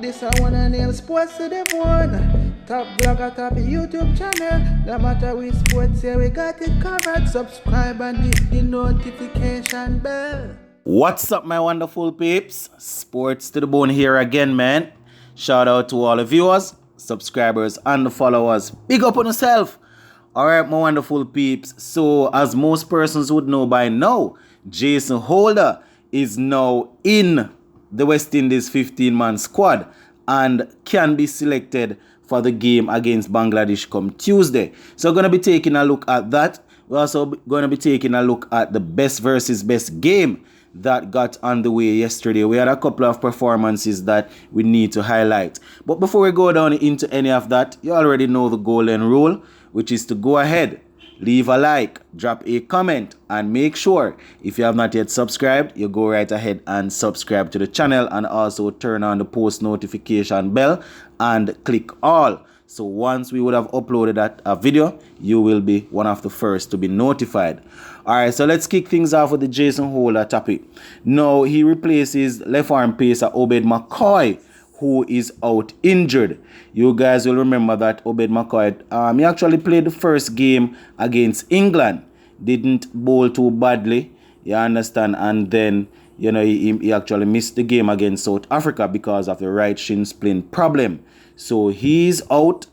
This I wanna nail sports to the bone. Top blogger, top YouTube channel. No matter which sports, here we got it covered. Subscribe and hit the notification bell. What's up, my wonderful peeps? Sports to the bone here again, man. Shout out to all the viewers, subscribers, and the followers. Big up on yourself. Alright, my wonderful peeps. So, as most persons would know by now, Jason Holder is now in the West Indies 15-man squad and can be selected for the game against Bangladesh come Tuesday. So we're going to be taking a look at that. We're also going to be taking a look at the best versus best game that got underway yesterday. We had a couple of performances that we need to highlight. But before we go down into any of that, you already know the golden rule, which is to go ahead, leave a like, drop a comment, and make sure if you have not yet subscribed, you go right ahead and subscribe to the channel and also turn on the post notification bell and click all. So once we would have uploaded a video, you will be one of the first to be notified. Alright, so let's kick things off with the Jason Holder topic. Now, he replaces left arm pacer Obed McCoy, who is out injured. You guys will remember that Obed McCoy, he actually played the first game against England. Didn't bowl too badly, you understand, and then he actually missed the game against South Africa because of the right shin splint problem. So he's out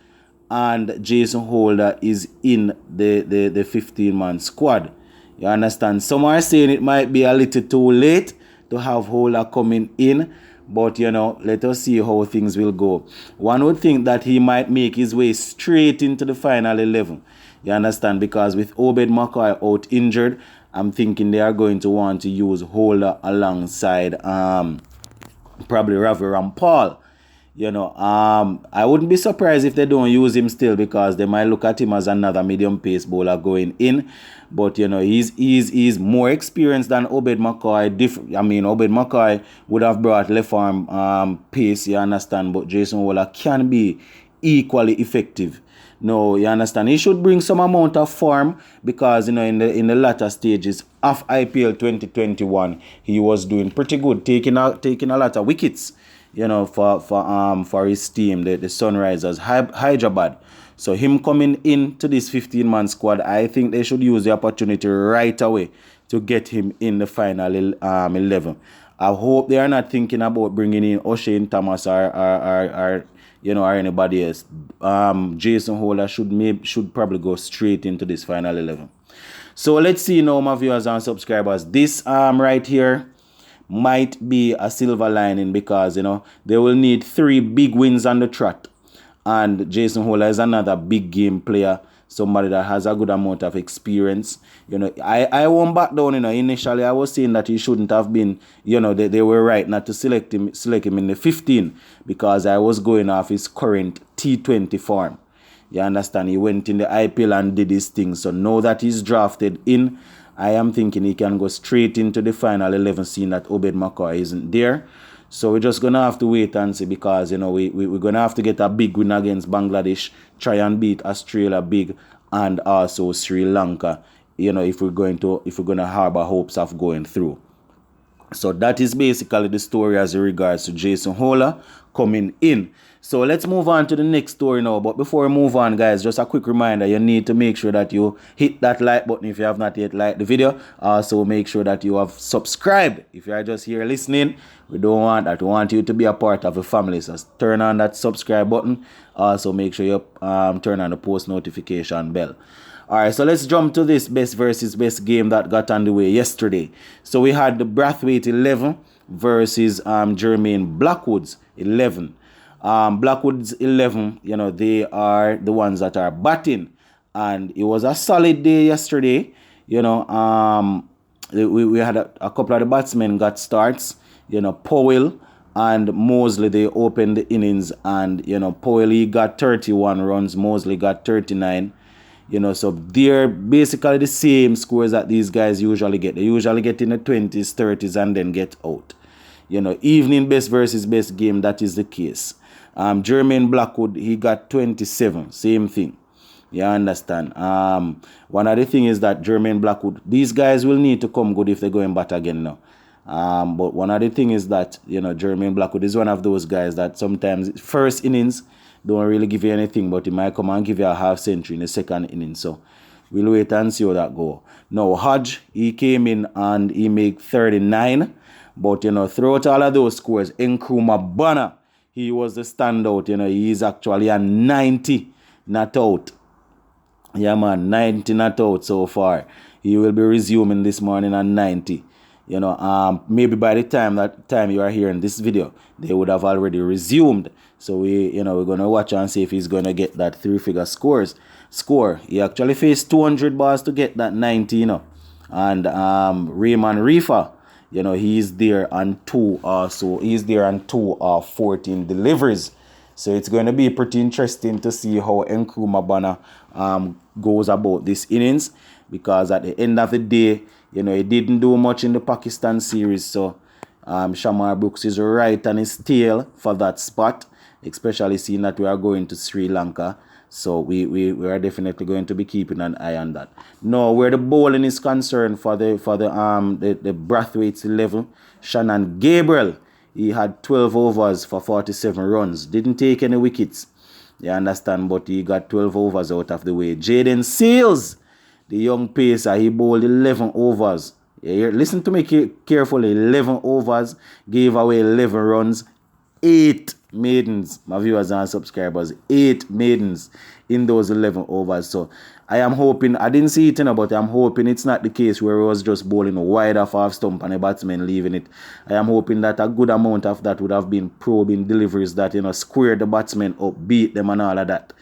and Jason Holder is in the 15-man squad. You understand? Some are saying it might be a little too late to have Holder coming in, but let us see how things will go. One would think that he might make his way straight into the final 11. You understand? Because with Obed McCoy out injured, I'm thinking they are going to want to use Holder alongside probably Ravi Rampal. I wouldn't be surprised if they don't use him still, because they might look at him as another medium pace bowler going in. But he's more experienced than Obed McCoy. Obed McCoy would have brought left arm pace, you understand, but Jason Holder can be equally effective. No, you understand, he should bring some amount of form, because in the latter stages of IPL 2021 he was doing pretty good, taking a lot of wickets, for his team, the Sunrisers Hyderabad. So him coming into this 15-man squad, I think they should use the opportunity right away to get him in the final 11. I hope they are not thinking about bringing in Oshane Thomas or anybody else. Jason Holder should probably go straight into this final 11. So let's see now, my viewers and subscribers. This right here might be a silver lining, because they will need 3 big wins on the trot, and Jason Holder is another big game player, somebody that has a good amount of experience. I won't back down. Initially I was saying that he shouldn't have been, they were right not to select him in the 15, because I was going off his current T20 form. You understand? He went in the IPL and did his thing. So now that he's drafted in, I am thinking he can go straight into the final 11, seeing that Obed McCoy isn't there. So we're just going to have to wait and see, because, we're going to have to get a big win against Bangladesh, try and beat Australia big, and also Sri Lanka, if we're going to harbor hopes of going through. So that is basically the story as regards to Jason Holder coming in. So let's move on to the next story now. But before we move on, guys, just a quick reminder, you need to make sure that you hit that like button if you have not yet liked the video. Also, make sure that you have subscribed. If you are just here listening, we don't want that. We want you to be a part of the family. So turn on that subscribe button. Also, make sure you turn on the post notification bell. Alright, so let's jump to this best versus best game that got underway yesterday. So we had the Brathwaite 11 versus Jermaine Blackwood's 11. Blackwood's 11, they are the ones that are batting, and it was a solid day yesterday. We had a couple of the batsmen got starts. Powell and Mosley, they opened the innings, and Powell, he got 31 runs, Mosley got 39. So they're basically the same scores that these guys usually get. They usually get in the 20s, 30s, and then get out. Evening best versus best game, that is the case. Jermaine Blackwood, he got 27, same thing. You understand? One of the things is that Jermaine Blackwood, these guys will need to come good if they're going back again now. But one of the things is that, Jermaine Blackwood is one of those guys that sometimes first innings don't really give you anything, but he might come and give you a half century in the second inning. So we'll wait and see how that go. Now, Hodge, he came in and he made 39. But, throughout all of those scores, Nkrumah Bonner, he was the standout. He's actually a 90 not out. Yeah, man, 90 not out so far. He will be resuming this morning at 90. Maybe by the time you are hearing this video, they would have already resumed. So we're gonna watch and see if he's gonna get that 3-figure score. He actually faced 200 balls to get that 90, And Raymond Reefer, he's there on 2 also. He's there on 2 of 14 deliveries. So it's going to be pretty interesting to see how Nkrumah Bonner goes about this innings, because at the end of the day, he didn't do much in the Pakistan series. So Shamar Brooks is right on his tail for that spot, especially seeing that we are going to Sri Lanka. So we are definitely going to be keeping an eye on that. Now, where the bowling is concerned for the Brathwaite's 11, Shannon Gabriel, he had 12 overs for 47 runs. Didn't take any wickets. You understand? But he got 12 overs out of the way. Jaden Seals, the young pacer, he bowled 11 overs. Listen to me carefully. 11 overs, gave away 11 runs, 8 maidens. My viewers and subscribers, 8 maidens in those 11 overs. So I am hoping, I didn't see it, but I'm hoping it's not the case where he was just bowling wide off stump and a batsman leaving it. I am hoping that a good amount of that would have been probing deliveries that, squared the batsmen up, beat them and all of that.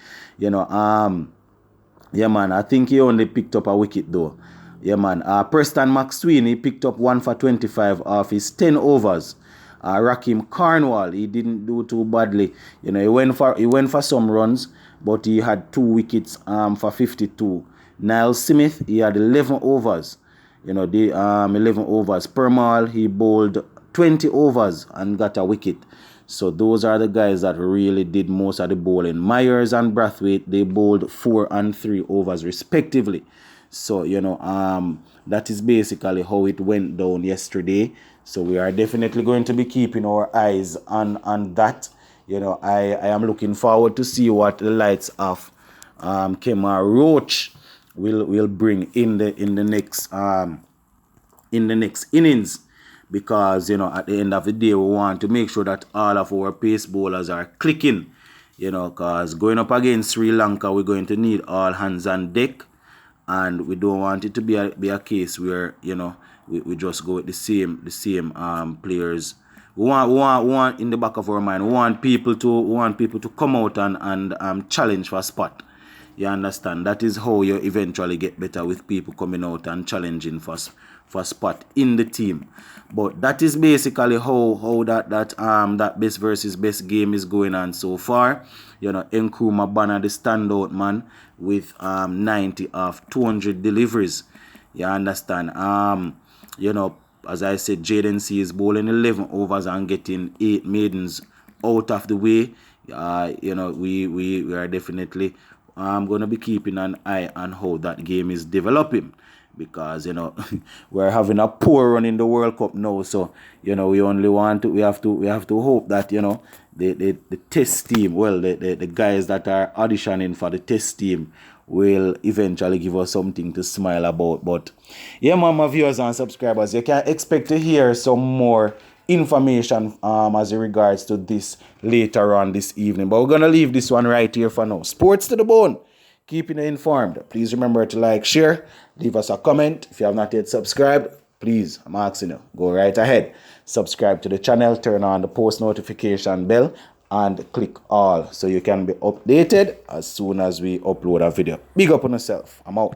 Yeah, man, I think he only picked up a wicket though. Yeah, man. Preston McSween, he picked up 1 for 25 off his 10 overs. Raheem Cornwall, he didn't do too badly. He went for some runs, but he had 2 wickets for 52. Niall Smith, he had 11 overs. 11 overs. Permal, he bowled 20 overs and got a wicket. So those are the guys that really did most of the bowling. Myers and Brathwaite, they bowled 4 and 3 overs respectively. So, that is basically how it went down yesterday. So we are definitely going to be keeping our eyes on that. I am looking forward to see what the likes of Kemar Roach will bring in the next innings. Because, at the end of the day, we want to make sure that all of our pace bowlers are clicking. Because going up against Sri Lanka, we're going to need all hands on deck. And we don't want it to be a case where, we just go with the same players. We want in the back of our mind, we want people to come out and challenge for a spot. You understand? That is how you eventually get better, with people coming out and challenging for spot in the team. But that is basically how that best versus best game is going on so far. Nkrumah Bonner, the standout man, with 90 of 200 deliveries. You understand? As I said, Jaden C is bowling 11 overs and getting 8 maidens out of the way. We are definitely going to be keeping an eye on how that game is developing. Because we're having a poor run in the World Cup now, so we have to hope that the test team, the guys that are auditioning for the test team will eventually give us something to smile about. But yeah, my viewers and subscribers, you can expect to hear some more information as regards to this later on this evening. But we're gonna leave this one right here for now. Sports to the bone, keeping you informed. Please remember to like, share, leave us a comment. If you have not yet subscribed, please, I'm asking you, go right ahead, subscribe to the channel, turn on the post notification bell, and click all so you can be updated as soon as we upload a video. Big up on yourself. I'm out.